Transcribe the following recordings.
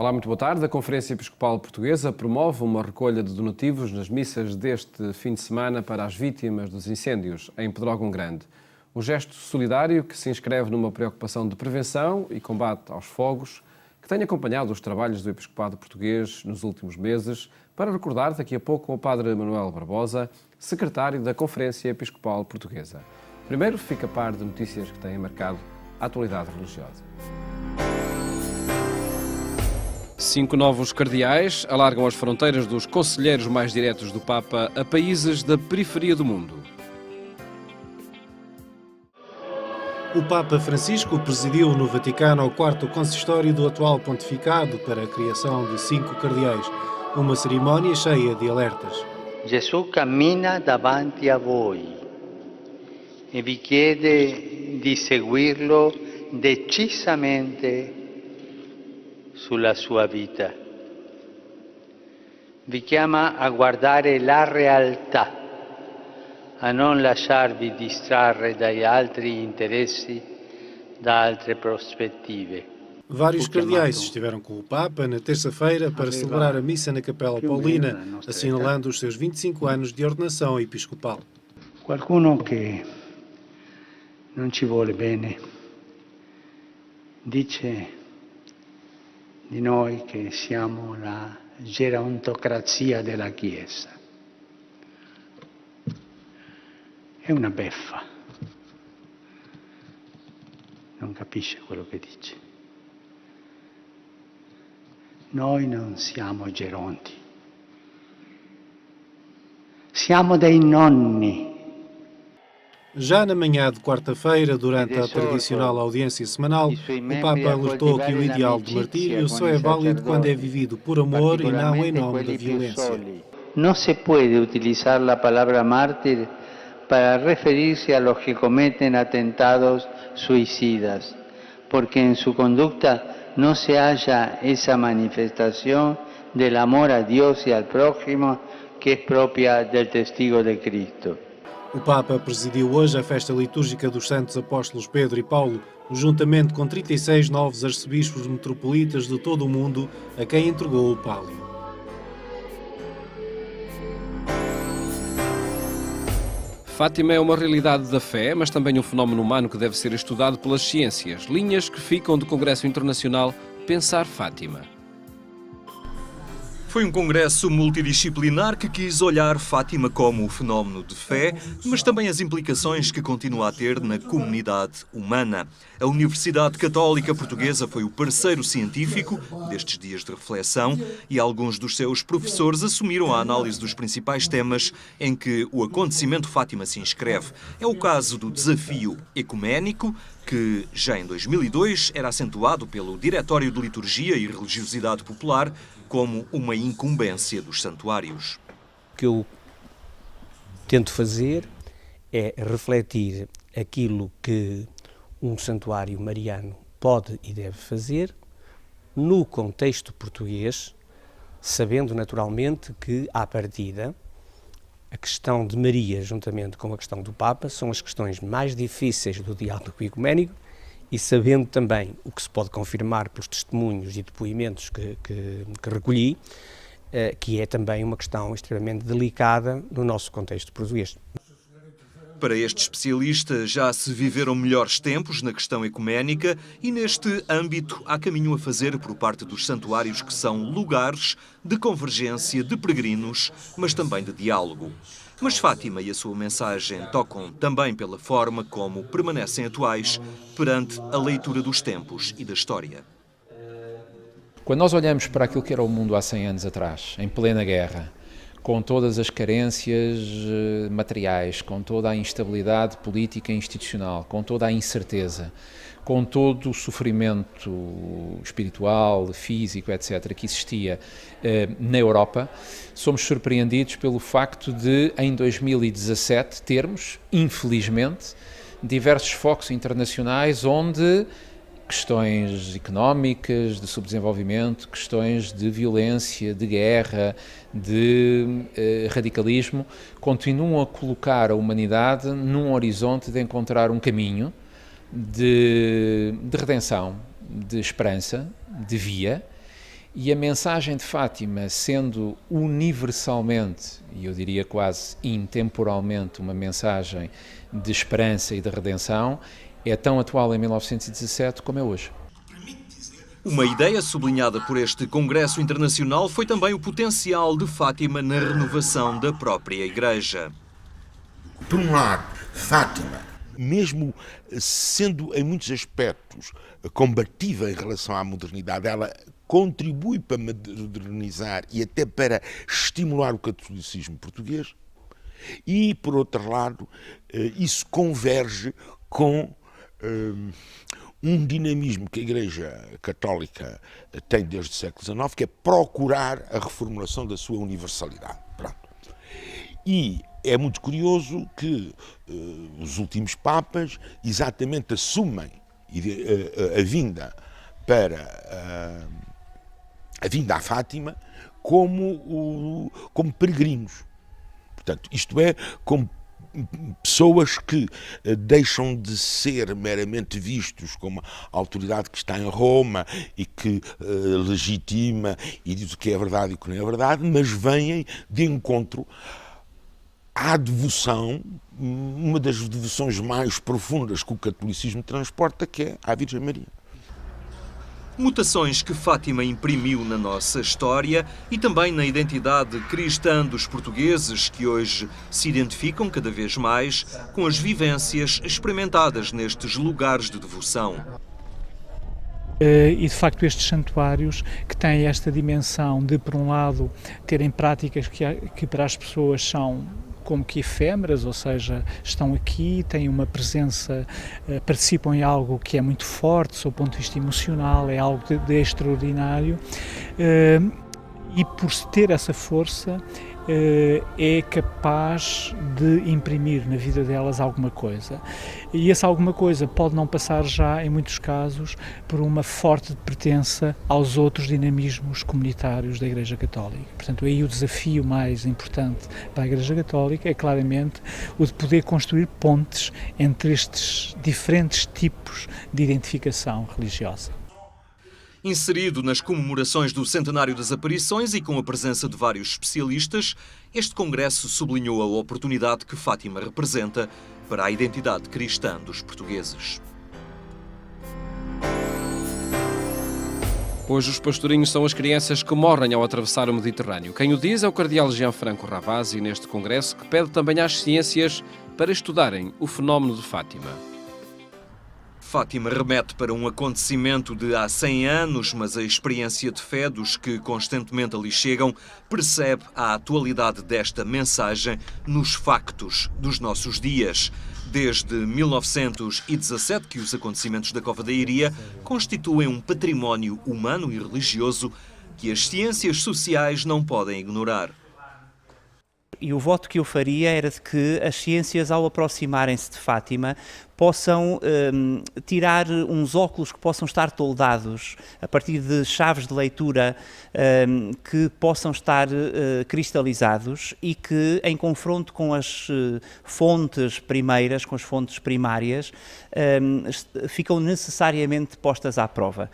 Olá, muito boa tarde. A Conferência Episcopal Portuguesa promove uma recolha de donativos nas missas deste fim de semana para as vítimas dos incêndios em Pedrógão Grande. Um gesto solidário que se inscreve numa preocupação de prevenção e combate aos fogos, que tem acompanhado os trabalhos do Episcopado Português nos últimos meses, para recordar daqui a pouco o Padre Manuel Barbosa, secretário da Conferência Episcopal Portuguesa. Primeiro, fica a par de notícias que têm marcado a atualidade religiosa. 5 novos cardeais alargam as fronteiras dos conselheiros mais diretos do Papa a países da periferia do mundo. O Papa Francisco presidiu no Vaticano o 4º consistório do atual pontificado para a criação de 5 cardeais, uma cerimónia cheia de alertas. Gesù cammina davanti a voi e vi chiede di seguirlo decisamente sulla sua vita. Vi chiama a guardare la realtà, a non lasciarvi distrarre dagli altri interessi, da altre prospettive. Vários cardeais estiveram com o Papa na terça-feira para celebrar a missa na Capela Paulina, assinalando os seus 25 anos de ordenação episcopal. Qualcuno che non ci vuole bene dice di noi che siamo la gerontocrazia della Chiesa. È una beffa. Non capisce quello che dice. Noi non siamo geronti. Siamo dei nonni. Já na manhã de quarta-feira, durante a tradicional audiência semanal, o Papa alertou que o ideal de martírio só é válido quando é vivido por amor e não em nome da violência. Não se pode utilizar a palavra mártir para referir-se a los que cometem atentados suicidas, porque em sua conduta não se halla essa manifestação del amor a Deus e al prójimo que é própria del testigo de Cristo. O Papa presidiu hoje a festa litúrgica dos Santos Apóstolos Pedro e Paulo, juntamente com 36 novos arcebispos metropolitas de todo o mundo, a quem entregou o pálio. Fátima é uma realidade da fé, mas também um fenómeno humano que deve ser estudado pelas ciências. Linhas que ficam do Congresso Internacional Pensar Fátima. Foi um congresso multidisciplinar que quis olhar Fátima como o fenómeno de fé, mas também as implicações que continua a ter na comunidade humana. A Universidade Católica Portuguesa foi o parceiro científico destes dias de reflexão e alguns dos seus professores assumiram a análise dos principais temas em que o acontecimento Fátima se inscreve. É o caso do desafio ecuménico, que já em 2002 era acentuado pelo Diretório de Liturgia e Religiosidade Popular como uma incumbência dos santuários. O que eu tento fazer é refletir aquilo que um santuário mariano pode e deve fazer no contexto português, sabendo naturalmente que, à partida, a questão de Maria, juntamente com a questão do Papa, são as questões mais difíceis do diálogo ecuménico e sabendo também o que se pode confirmar pelos testemunhos e depoimentos que recolhi, que é também uma questão extremamente delicada no nosso contexto português. Para este especialista, já se viveram melhores tempos na questão ecuménica e neste âmbito há caminho a fazer por parte dos santuários que são lugares de convergência de peregrinos, mas também de diálogo. Mas Fátima e a sua mensagem tocam também pela forma como permanecem atuais perante a leitura dos tempos e da história. Quando nós olhamos para aquilo que era o mundo há 100 anos atrás, em plena guerra, com todas as carências materiais, com toda a instabilidade política e institucional, com toda a incerteza, com todo o sofrimento espiritual, físico, etc., que existia na Europa, somos surpreendidos pelo facto de, em 2017, termos, infelizmente, diversos focos internacionais onde questões económicas, de subdesenvolvimento, questões de violência, de guerra, de radicalismo, continuam a colocar a humanidade num horizonte de encontrar um caminho de redenção, de esperança, de via, E a mensagem de Fátima, sendo universalmente, e eu diria quase intemporalmente, uma mensagem de esperança e de redenção, é tão atual em 1917 como é hoje. Uma ideia sublinhada por este Congresso Internacional foi também o potencial de Fátima na renovação da própria Igreja. Por um lado, Fátima, mesmo sendo em muitos aspectos combativa em relação à modernidade, ela contribui para modernizar e até para estimular o catolicismo português. E, por outro lado, isso converge com um dinamismo que a Igreja Católica tem desde o século XIX, que é procurar a reformulação da sua universalidade. Pronto. E é muito curioso que os últimos Papas exatamente assumem a vinda à Fátima como peregrinos. Portanto, isto é, como pessoas que deixam de ser meramente vistos como a autoridade que está em Roma e que legitima e diz o que é verdade e o que não é verdade, mas vêm de encontro à devoção, uma das devoções mais profundas que o catolicismo transporta, que é à Virgem Maria. Mutações que Fátima imprimiu na nossa história e também na identidade cristã dos portugueses, que hoje se identificam cada vez mais com as vivências experimentadas nestes lugares de devoção. E, de facto, estes santuários que têm esta dimensão de, por um lado, terem práticas que para as pessoas são como que efêmeras, ou seja, estão aqui, têm uma presença, participam em algo que é muito forte, sob o ponto de vista emocional, é algo de extraordinário, e por ter essa força é capaz de imprimir na vida delas alguma coisa. E essa alguma coisa pode não passar já, em muitos casos, por uma forte pertença aos outros dinamismos comunitários da Igreja Católica. Portanto, aí o desafio mais importante para a Igreja Católica é claramente o de poder construir pontes entre estes diferentes tipos de identificação religiosa. Inserido nas comemorações do centenário das aparições e com a presença de vários especialistas, este congresso sublinhou a oportunidade que Fátima representa para a identidade cristã dos portugueses. Hoje os pastorinhos são as crianças que morrem ao atravessar o Mediterrâneo. Quem o diz é o cardeal Gianfranco Ravasi neste congresso, que pede também às ciências para estudarem o fenómeno de Fátima. Fátima remete para um acontecimento de há 100 anos, mas a experiência de fé dos que constantemente ali chegam percebe a atualidade desta mensagem nos factos dos nossos dias. Desde 1917 que os acontecimentos da Cova da Iria constituem um património humano e religioso que as ciências sociais não podem ignorar. E o voto que eu faria era de que as ciências, ao aproximarem-se de Fátima, possam tirar uns óculos que possam estar toldados a partir de chaves de leitura que possam estar cristalizados e que, em confronto com as fontes primeiras, com as fontes primárias, ficam necessariamente postas à prova.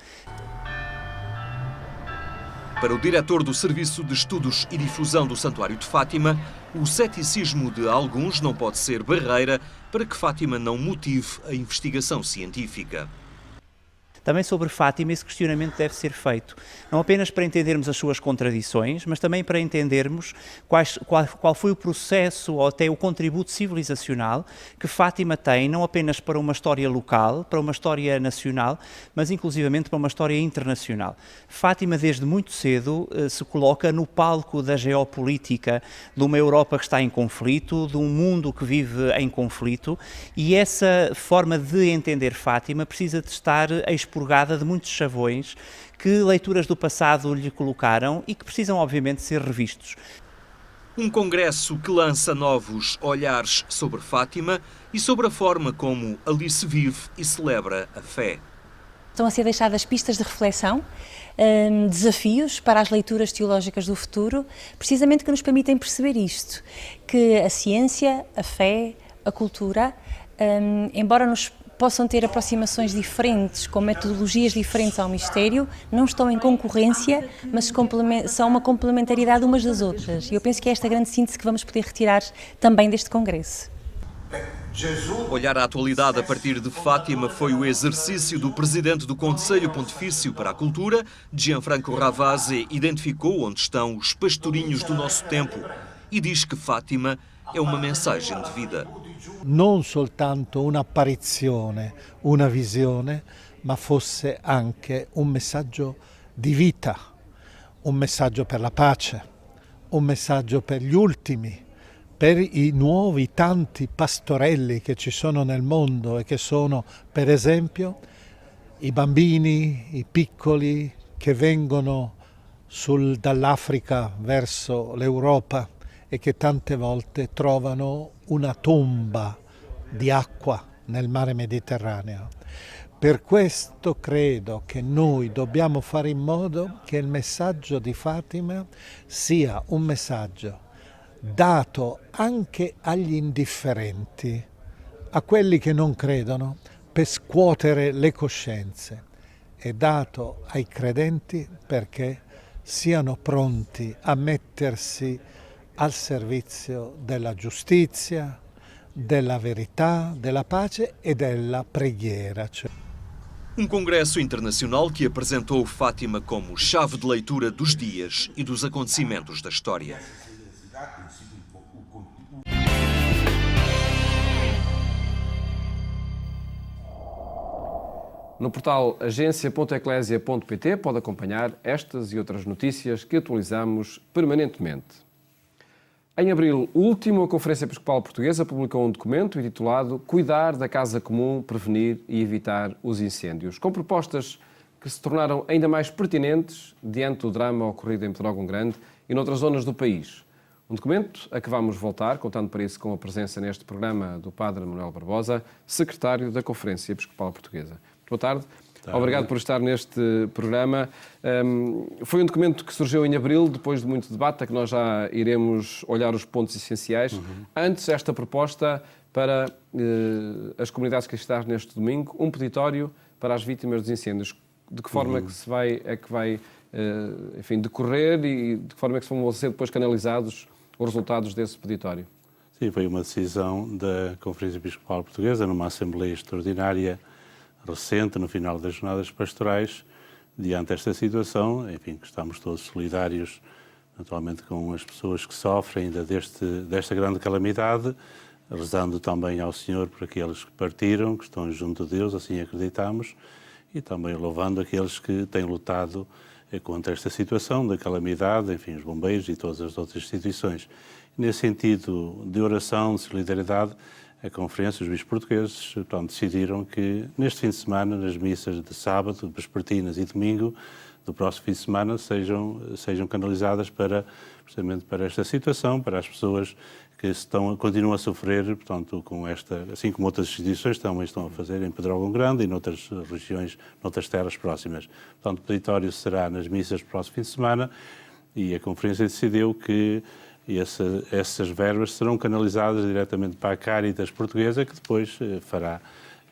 Para o diretor do Serviço de Estudos e Difusão do Santuário de Fátima, o ceticismo de alguns não pode ser barreira para que Fátima não motive a investigação científica. Também sobre Fátima, esse questionamento deve ser feito, não apenas para entendermos as suas contradições, mas também para entendermos qual foi o processo ou até o contributo civilizacional que Fátima tem, não apenas para uma história local, para uma história nacional, mas inclusivamente para uma história internacional. Fátima, desde muito cedo, se coloca no palco da geopolítica de uma Europa que está em conflito, de um mundo que vive em conflito, e essa forma de entender Fátima precisa de estar expurgada de muitos chavões que leituras do passado lhe colocaram e que precisam, obviamente, ser revistos. Um congresso que lança novos olhares sobre Fátima e sobre a forma como ali se vive e celebra a fé. Estão a ser deixadas pistas de reflexão, desafios para as leituras teológicas do futuro, precisamente que nos permitem perceber isto, que a ciência, a fé, a cultura, embora nos possam ter aproximações diferentes, com metodologias diferentes ao mistério, não estão em concorrência, mas são uma complementaridade umas das outras. E eu penso que é esta grande síntese que vamos poder retirar também deste Congresso. Olhar a atualidade a partir de Fátima foi o exercício do presidente do Conselho Pontifício para a Cultura, Gianfranco Ravasi, identificou onde estão os pastorinhos do nosso tempo e diz que Fátima é uma mensagem de vida. Non soltanto un'apparizione, una visione, ma fosse anche un messaggio di vita, un messaggio per la pace, un messaggio per gli ultimi, per i nuovi tanti pastorelli che ci sono nel mondo e che sono, per esempio, i bambini, i piccoli che vengono dall'Africa verso l'Europa e che tante volte trovano una tomba di acqua nel mare Mediterraneo. Per questo credo che noi dobbiamo fare in modo che il messaggio di Fatima sia un messaggio dato anche agli indifferenti, a quelli che non credono, per scuotere le coscienze, e dato ai credenti perché siano pronti a mettersi al servizio della giustizia, della verità, della pace e della preghiera. Congresso internacional que apresentou Fátima como chave de leitura dos dias e dos acontecimentos da história. No portal agência.eclésia.pt pode acompanhar estas e outras notícias que atualizamos permanentemente. Em abril último, a Conferência Episcopal Portuguesa publicou um documento intitulado Cuidar da Casa Comum, Prevenir e Evitar os Incêndios, com propostas que se tornaram ainda mais pertinentes diante do drama ocorrido em Pedrógão Grande e noutras zonas do país. Um documento a que vamos voltar, contando para isso com a presença neste programa do Padre Manuel Barbosa, secretário da Conferência Episcopal Portuguesa. Boa tarde. Obrigado por estar neste programa. Foi um documento que surgiu em abril, depois de muito debate, a que nós já iremos olhar os pontos essenciais. Antes, esta proposta para as comunidades cristãs neste domingo, um peditório para as vítimas dos incêndios. De que forma é que vai decorrer e de que forma é que vão ser depois canalizados os resultados desse peditório? Sim, foi uma decisão da Conferência Episcopal Portuguesa, numa Assembleia Extraordinária recente, no final das jornadas pastorais, diante desta situação, enfim, que estamos todos solidários, naturalmente, com as pessoas que sofrem ainda desta grande calamidade, rezando também ao Senhor por aqueles que partiram, que estão junto de Deus, assim acreditamos, e também louvando aqueles que têm lutado contra esta situação da calamidade, enfim, os bombeiros e todas as outras instituições. Nesse sentido de oração, de solidariedade, a Conferência, os bispos portugueses, então, decidiram que neste fim de semana, nas missas de sábado, vespertinas e domingo do próximo fim de semana, sejam canalizadas precisamente para esta situação, para as pessoas que continuam a sofrer, portanto, com esta, assim como outras instituições também estão a fazer em Pedrógão Grande e noutras regiões, noutras terras próximas. Portanto, o peditório será nas missas do próximo fim de semana e a Conferência decidiu que essas verbas serão canalizadas diretamente para a Cáritas Portuguesa, que depois fará,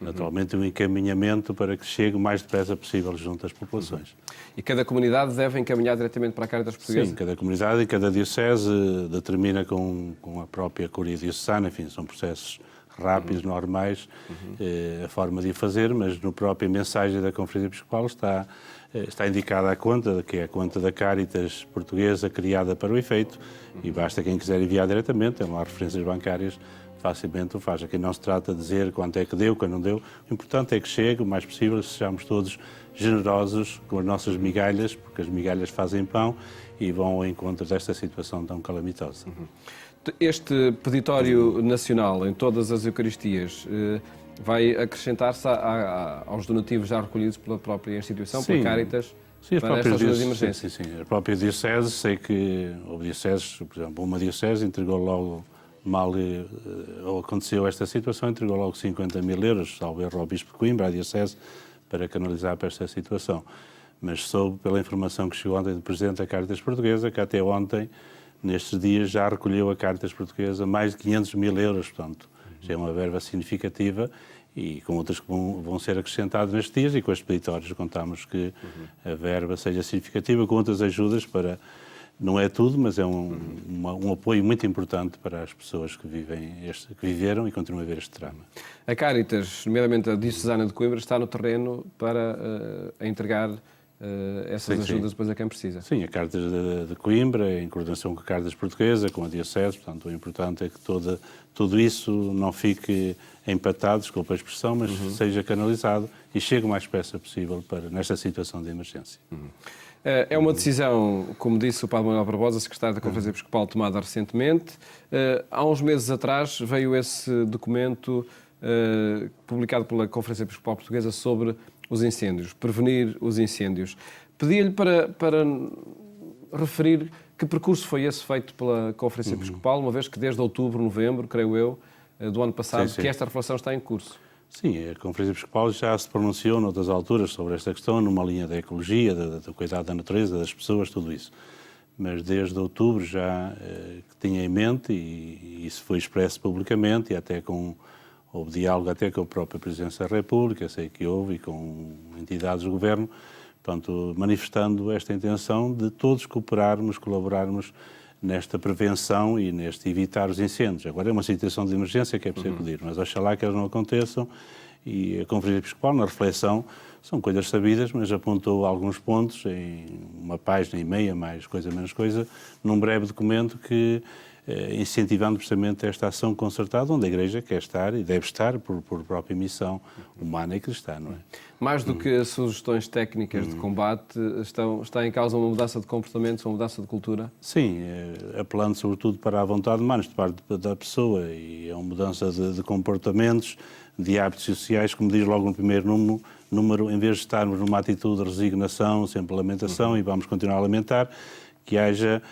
naturalmente, um encaminhamento para que chegue o mais depressa possível junto às populações. E cada comunidade deve encaminhar diretamente para a Cáritas Portuguesa? Sim, cada comunidade e cada diocese determina com a própria Curia Diocesana, enfim, são processos rápidos, normais, a forma de o fazer, mas na própria mensagem da Conferência Episcopal está indicada a conta, que é a conta da Cáritas Portuguesa criada para o efeito, e basta quem quiser enviar diretamente, tem lá referências bancárias, facilmente o faz. Aqui não se trata de dizer quanto é que deu, quando não deu, o importante é que chegue o mais possível, sejamos todos generosos com as nossas migalhas, porque as migalhas fazem pão e vão ao encontro desta situação tão calamitosa. Este peditório nacional em todas as Eucaristias vai acrescentar-se aos donativos já recolhidos pela própria instituição, pela Cáritas, para estas zonas de emergência? Sim. A própria diocese, sei que houve dioceses, por exemplo, uma diocese entregou logo, aconteceu esta situação, entregou logo 50 mil euros, salvo erro, ao Bispo de Coimbra, à diocese, para canalizar para esta situação. Mas soube, pela informação que chegou ontem do Presidente da Cáritas Portuguesa, que até ontem, nestes dias, já recolheu a Cáritas Portuguesa mais de 500 mil euros, portanto, Já é uma verba significativa e com outras que vão ser acrescentadas nestes dias e com as expeditórias contamos que a verba seja significativa com outras ajudas para... Não é tudo, mas é um apoio muito importante para as pessoas que viveram e continuam a ver este drama. A Caritas, nomeadamente a Diocesana de Coimbra, está no terreno para entregar essas ajudas depois a quem precisa. Sim, a Caritas de Coimbra, em coordenação com a Caritas Portuguesa, com a Diocese, portanto o importante é que tudo isso não fique empatado, desculpa a expressão, mas seja canalizado e chegue o mais depressa possível nesta situação de emergência. É uma decisão, como disse o Padre Manuel Barbosa, secretário da Conferência Episcopal, tomada recentemente. Há uns meses atrás veio esse documento publicado pela Conferência Episcopal Portuguesa sobre os incêndios, prevenir os incêndios. Pedi-lhe para referir que percurso foi esse feito pela Conferência Episcopal, uma vez que desde outubro, novembro, creio eu, do ano passado, que esta reflexão está em curso. Sim, a Conferência Episcopal já se pronunciou noutras alturas sobre esta questão, numa linha da ecologia, do cuidado da natureza, das pessoas, tudo isso. Mas desde outubro já tinha em mente, e isso foi expresso publicamente, e até houve diálogo até com a própria Presidência da República, sei que houve, e com entidades do Governo, portanto, manifestando esta intenção de todos colaborarmos nesta prevenção e neste evitar os incêndios. Agora é uma situação de emergência que é preciso acudir, mas oxalá que elas não aconteçam e a Conferência Episcopal, na reflexão, são coisas sabidas, mas apontou alguns pontos em uma página e meia, mais coisa, menos coisa, num breve documento que incentivando precisamente esta ação concertada, onde a Igreja quer estar e deve estar por própria missão humana e cristã, não é? Mais do que sugestões técnicas de combate, está em causa uma mudança de comportamentos, uma mudança de cultura? Sim, apelando sobretudo para a vontade humana, de parte da pessoa, e é uma mudança de comportamentos, de hábitos sociais, como diz logo no primeiro número, em vez de estarmos numa atitude de resignação, sempre lamentação, e vamos continuar a lamentar, que haja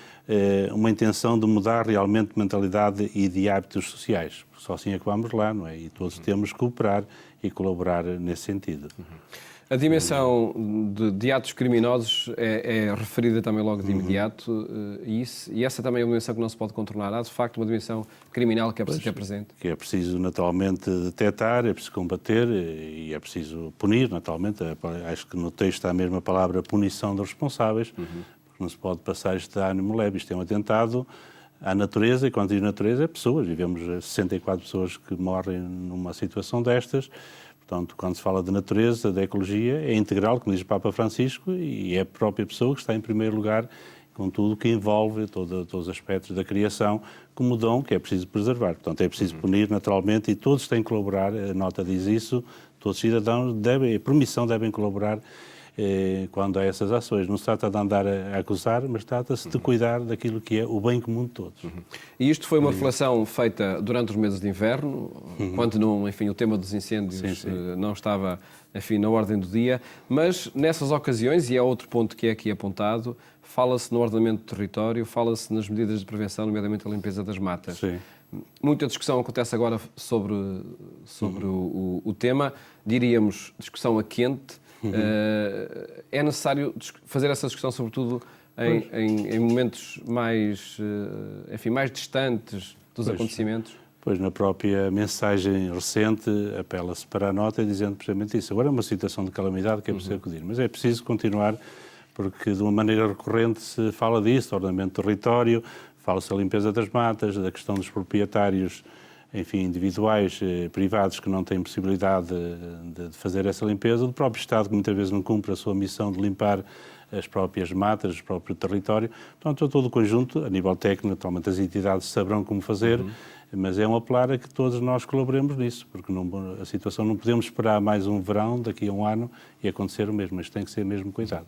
uma intenção de mudar realmente de mentalidade e de hábitos sociais. Só assim é que vamos lá, não é? E todos temos que cooperar e colaborar nesse sentido. A dimensão de atos criminosos é referida também logo de imediato, e essa também é uma dimensão que não se pode contornar. Há, de facto, uma dimensão criminal que é preciso ter presente. Que é preciso, naturalmente, detectar, é preciso combater e é preciso punir, naturalmente. Acho que no texto está mesmo a palavra punição dos responsáveis, porque não se pode passar este ânimo leve. Isto é um atentado à natureza, e quando diz natureza é pessoas. Vivemos 64 pessoas que morrem numa situação destas. Portanto, quando se fala de natureza, da ecologia, é integral, como diz o Papa Francisco, e é a própria pessoa que está em primeiro lugar com tudo o que envolve todos os aspectos da criação, como dom que é preciso preservar. Portanto, é preciso punir naturalmente e todos têm que colaborar, a nota diz isso, todos os cidadãos por missão devem colaborar quando há essas ações. Não se trata de andar a acusar, mas trata-se de cuidar daquilo que é o bem comum de todos. E isto foi uma reflexão feita durante os meses de inverno, quando não, enfim, o tema dos incêndios não estava, enfim, na ordem do dia, mas nessas ocasiões, e é outro ponto que é aqui apontado, fala-se no ordenamento do território, fala-se nas medidas de prevenção, nomeadamente a limpeza das matas. Sim. Muita discussão acontece agora sobre o tema, diríamos discussão a quente. É necessário fazer essa discussão, sobretudo em momentos mais distantes dos acontecimentos? Pois, na própria mensagem recente, apela-se para a nota dizendo precisamente isso. Agora é uma situação de calamidade que é preciso acudir, mas é preciso continuar, porque de uma maneira recorrente se fala disso, do ordenamento do território, fala-se da limpeza das matas, da questão dos proprietários, enfim, individuais, privados, que não têm possibilidade de fazer essa limpeza, do próprio Estado, que muitas vezes não cumpre a sua missão de limpar as próprias matas, o próprio território. Portanto, todo o conjunto, a nível técnico, naturalmente as entidades saberão como fazer, mas é um apelar a que todos nós colaboremos nisso, porque a situação não podemos esperar mais um verão, daqui a um ano, e acontecer o mesmo, mas tem que ser mesmo cuidado.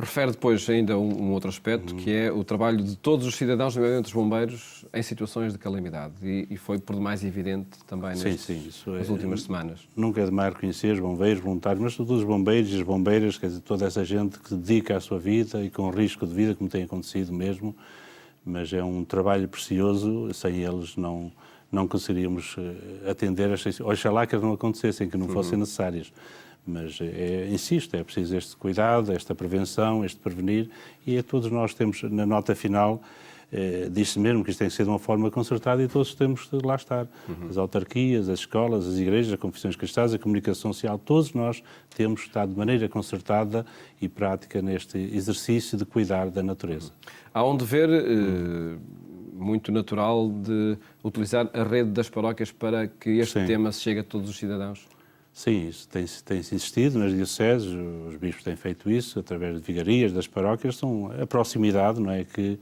Refere depois ainda um outro aspecto, que é o trabalho de todos os cidadãos, nomeadamente os bombeiros, em situações de calamidade. E foi por demais evidente também nas últimas semanas. Nunca é demais reconhecer os bombeiros, voluntários, mas todos os bombeiros e as bombeiras, quer dizer, toda essa gente que dedica a sua vida e com risco de vida, como tem acontecido mesmo. Mas é um trabalho precioso, sem eles não conseguiríamos atender as situações. Oxalá que elas não acontecessem, que não fossem necessárias. Mas, insisto, é preciso este cuidado, esta prevenção, este prevenir, e todos nós temos, na nota final, diz-se mesmo que isto tem que ser de uma forma concertada e todos temos de lá estar. As autarquias, as escolas, as igrejas, as confissões cristãs, a comunicação social, todos nós temos de estar de maneira concertada e prática neste exercício de cuidar da natureza. Há um dever muito natural de utilizar a rede das paróquias para que este tema se chegue a todos os cidadãos? Sim, isso tem-se insistido nas dioceses, os bispos têm feito isso através de vigarias, das paróquias, são a proximidade, não é, que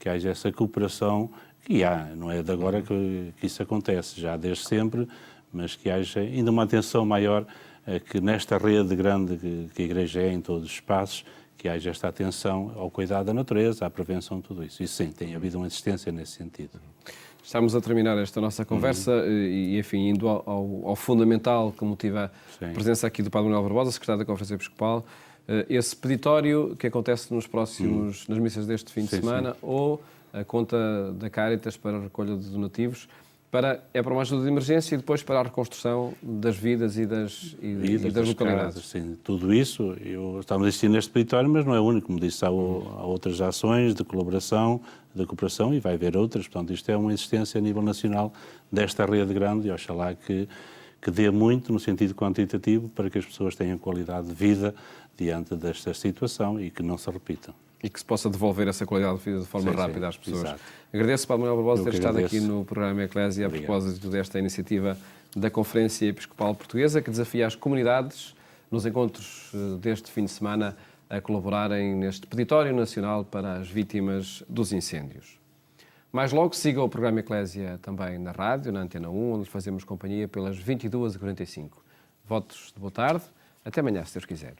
haja essa cooperação, que há, não é de agora que isso acontece, já desde sempre, mas que haja ainda uma atenção maior que nesta rede grande que a Igreja é em todos os espaços, que haja esta atenção ao cuidado da natureza, à prevenção de tudo isso. Isso sim, tem havido uma insistência nesse sentido. Estamos a terminar esta nossa conversa e, enfim, indo ao fundamental que motiva a presença aqui do Padre Manuel Barbosa, secretário da Conferência Episcopal, esse peditório que acontece nas missas deste fim de semana, ou a conta da Caritas para a recolha de donativos, é para uma ajuda de emergência e depois para a reconstrução das vidas e das localidades. Casas, sim, tudo isso, estamos a assistir neste peditório, mas não é o único, como disse, há outras ações de colaboração, de cooperação e vai haver outras, portanto isto é uma existência a nível nacional desta rede grande e oxalá que dê muito no sentido quantitativo para que as pessoas tenham qualidade de vida diante desta situação e que não se repitam. E que se possa devolver essa qualidade de vida de forma rápida às pessoas. Exato. Agradeço, Padre Manuel Barbosa, ter estado aqui no programa Eclésia a propósito desta iniciativa da Conferência Episcopal Portuguesa, que desafia as comunidades, nos encontros deste fim de semana, a colaborarem neste peditório nacional para as vítimas dos incêndios. Mais logo, siga o programa Eclésia também na rádio, na Antena 1, onde fazemos companhia pelas 22h45. Votos de boa tarde. Até amanhã, se Deus quiser.